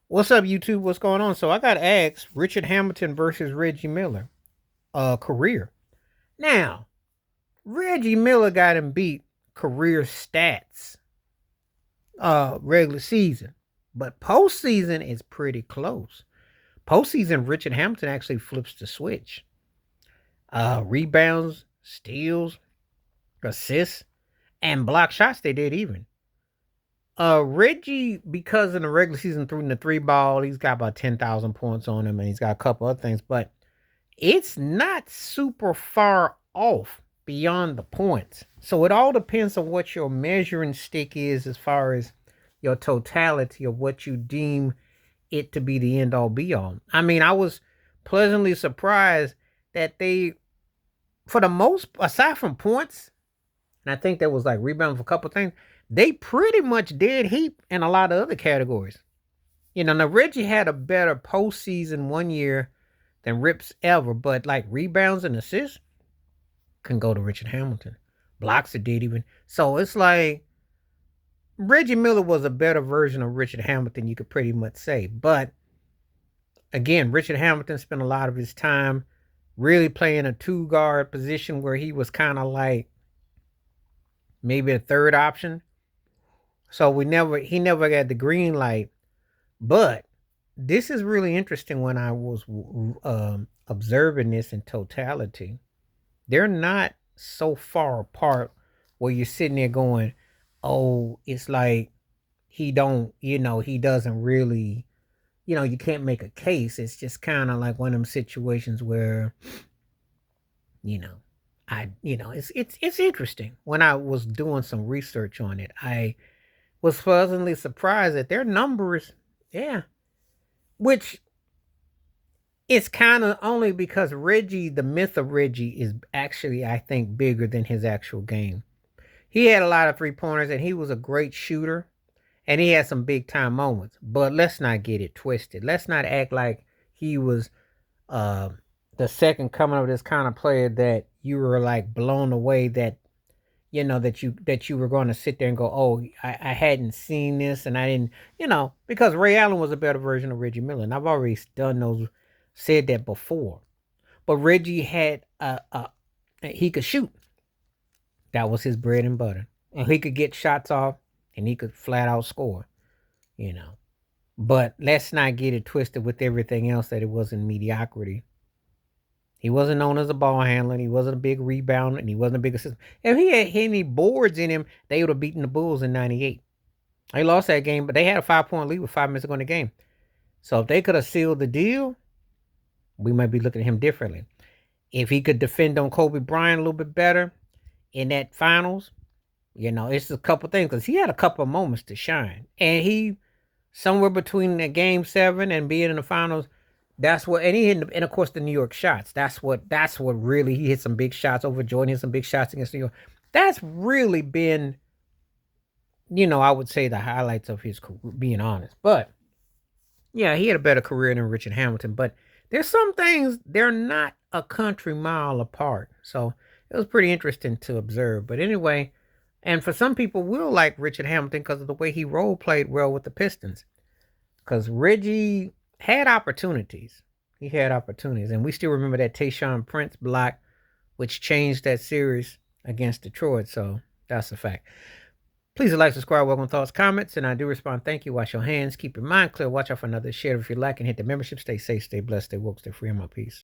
What's up, YouTube? What's going on? So I got asked Richard Hamilton versus Reggie Miller, career. Now, Reggie Miller got him beat career stats, regular season, but postseason is pretty close. Postseason, Richard Hamilton actually flips the switch. Rebounds, steals, assists, and block shots. They did even. Reggie, because in the regular season, threw in the three ball, he's got about 10,000 points on him, and he's got a couple other things, but it's not super far off beyond the points. So it all depends on what your measuring stick is as far as your totality of what you deem it to be the end all be all. I mean, I was pleasantly surprised that they, for the most, aside from points, and I think there was like rebound for a couple things, they pretty much did heap in a lot of other categories. Now Reggie had a better postseason one year than Rips ever, but like rebounds and assists can go to Richard Hamilton. Blocks it did even. So it's like Reggie Miller was a better version of Richard Hamilton, you could pretty much say. But again, Richard Hamilton spent a lot of his time really playing a two guard position where he was kind of like maybe a third option. So he never got the green light. But this is really interesting when I was observing this in totality. They're not so far apart where you're sitting there going, oh, it's like he doesn't really, you can't make a case. It's just kind of like one of them situations where, you know, it's interesting. When I was doing some research on it, I was pleasantly surprised at their numbers. Yeah, which it's kind of only because Reggie, the myth of Reggie, is actually, I think, bigger than his actual game. He had a lot of three pointers and he was a great shooter and he had some big time moments. But let's not get it twisted. Let's not act like he was uh, the second coming of this kind of player that you were like blown away that that you were going to sit there and go, oh, I hadn't seen this and I didn't, because Ray Allen was a better version of Reggie Miller. And I've already said that before. But Reggie had he could shoot. That was his bread and butter. And he could get shots off and he could flat out score, you know. But let's not get it twisted with everything else that it wasn't mediocrity. He wasn't known as a ball handler. He wasn't a big rebounder, and he wasn't a big assist. If he had any boards in him, they would have beaten the Bulls in '98. They lost that game, but they had a 5-point lead with 5 minutes to go in the game. So if they could have sealed the deal, we might be looking at him differently. If he could defend on Kobe Bryant a little bit better in that finals, it's a couple things because he had a couple of moments to shine, and he somewhere between the game 7 and being in the finals. That's what, and he hit, and of course the New York shots. That's what really, he hit some big shots over Jordan, hit some big shots against New York. That's really been, I would say the highlights of his career, being honest. But yeah, he had a better career than Richard Hamilton. But there's some things, they're not a country mile apart. So it was pretty interesting to observe. But anyway, and for some people, will like Richard Hamilton because of the way he role played well with the Pistons. Because Reggie had opportunities. He had opportunities. And we still remember that Tayshaun Prince block, which changed that series against Detroit. So that's a fact. Please like, subscribe, welcome thoughts, comments, and I do respond. Thank you. Wash your hands. Keep your mind clear. Watch out for another share if you like, and hit the membership. Stay safe, stay blessed, stay woke, stay free. I'm my peace.